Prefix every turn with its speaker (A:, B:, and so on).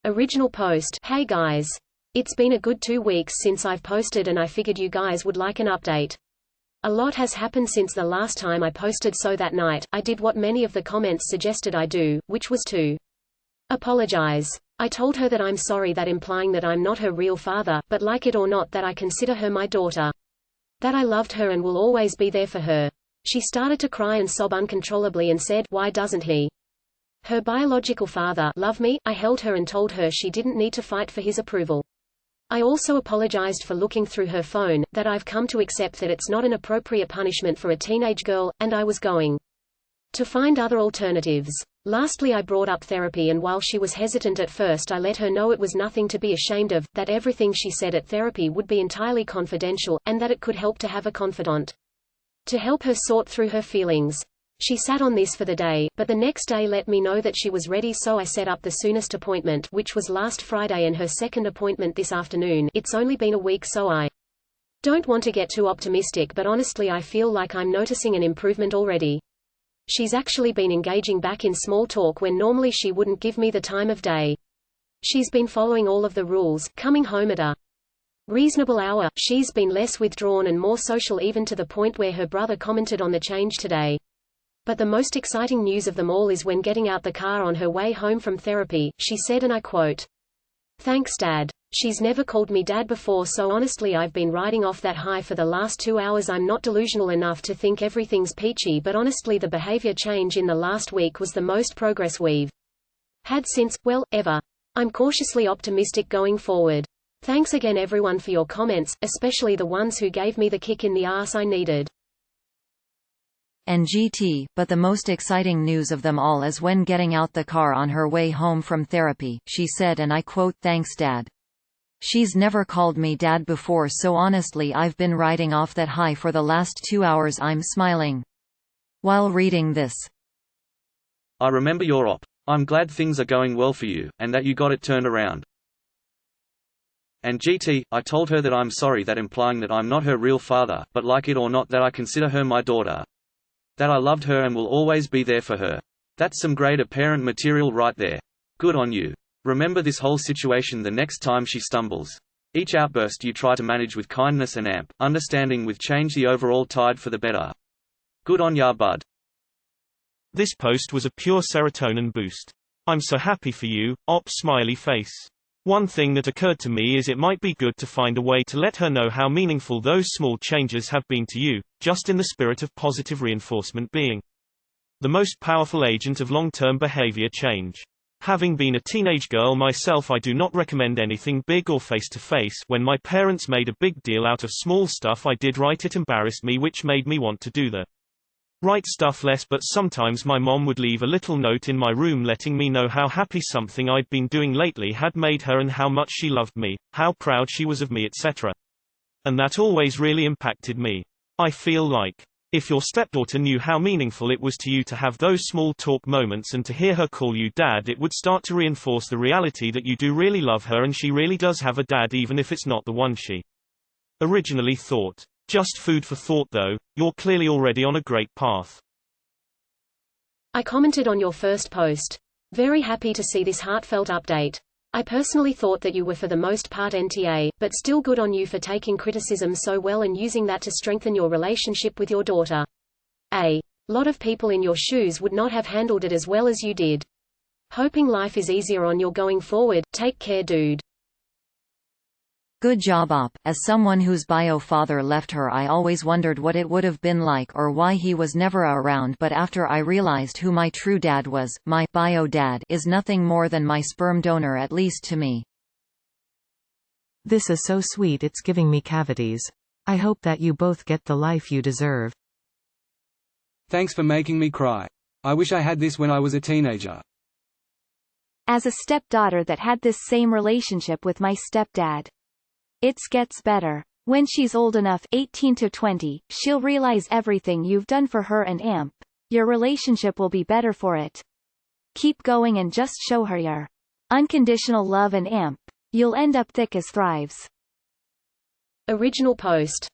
A: Original post. Hey guys. It's been a good 2 weeks since I've posted and I figured you guys would like an update. A lot has happened since the last time I posted, so that night, I did what many of the comments suggested I do, which was to apologize. I told her that I'm sorry, that implying that I'm not her real father, but like it or not that I consider her my daughter. That I loved her and will always be there for her. She started to cry and sob uncontrollably and said, "Why doesn't he? Her biological father love me?" I held her and told her she didn't need to fight for his approval. I also apologized for looking through her phone, that I've come to accept that it's not an appropriate punishment for a teenage girl, and I was going to find other alternatives. Lastly, I brought up therapy, and while she was hesitant at first, I let her know it was nothing to be ashamed of, that everything she said at therapy would be entirely confidential, and that it could help to have a confidant to help her sort through her feelings. She sat on this for the day, but the next day let me know that she was ready, so I set up the soonest appointment, which was last Friday, and her second appointment this afternoon. It's only been a week, so I don't want to get too optimistic, but honestly I feel like I'm noticing an improvement already. She's actually been engaging back in small talk when normally she wouldn't give me the time of day. She's been following all of the rules, coming home at a reasonable hour. She's been less withdrawn and more social, even to the point where her brother commented on the change today. But the most exciting news of them all is when getting out the car on her way home from therapy, she said, and I quote, "Thanks Dad. She's never called me Dad before, so honestly I've been riding off that high for the last 2 hours. I'm not delusional enough to think everything's peachy, but honestly the behavior change in the last week was the most progress we've had since, well, ever. I'm cautiously optimistic going forward. Thanks again everyone for your comments, especially the ones who gave me the kick in the ass I needed."
B: And GT, but the most exciting news of them all is when getting out the car on her way home from therapy, she said, and I quote, "Thanks Dad. She's never called me Dad before, so honestly I've been riding off that high for the last 2 hours. I'm smiling while reading this.
C: I remember your op. I'm glad things are going well for you, and that you got it turned around. And GT, I told her that I'm sorry, that implying that I'm not her real father, but like it or not that I consider her my daughter. That I loved her and will always be there for her. That's some great parent material right there. Good on you. Remember this whole situation the next time she stumbles. Each outburst you try to manage with kindness and understanding, with change the overall tide for the better. Good on ya, bud."
D: This post was a pure serotonin boost. I'm so happy for you, op smiley face. One thing that occurred to me is it might be good to find a way to let her know how meaningful those small changes have been to you, just in the spirit of positive reinforcement being the most powerful agent of long-term behavior change. Having been a teenage girl myself, I do not recommend anything big or face-to-face. When my parents made a big deal out of small stuff I did right, it embarrassed me, which made me want to do the right stuff less, but sometimes my mom would leave a little note in my room letting me know how happy something I'd been doing lately had made her and how much she loved me, how proud she was of me, etc. And that always really impacted me. I feel like if your stepdaughter knew how meaningful it was to you to have those small talk moments and to hear her call you Dad, it would start to reinforce the reality that you do really love her and she really does have a dad, even if it's not the one she originally thought. Just food for thought though, you're clearly already on a great path.
A: I commented on your first post. Very happy to see this heartfelt update. I personally thought that you were for the most part NTA, but still good on you for taking criticism so well and using that to strengthen your relationship with your daughter. A lot of people in your shoes would not have handled it as well as you did. Hoping life is easier on your going forward. Take care, dude.
B: Good job, op. As someone whose bio father left her, I always wondered what it would have been like or why he was never around, but after I realized who my true dad was, my bio dad is nothing more than my sperm donor, at least to me.
E: This is so sweet, it's giving me cavities. I hope that you both get the life you deserve.
F: Thanks for making me cry. I wish I had this when I was a teenager.
G: As a stepdaughter that had this same relationship with my stepdad. It gets better. When she's old enough, 18 to 20, she'll realize everything you've done for her and your relationship will be better for it. Keep going and just show her your unconditional love and you'll end up thick as thrives.
A: Original post.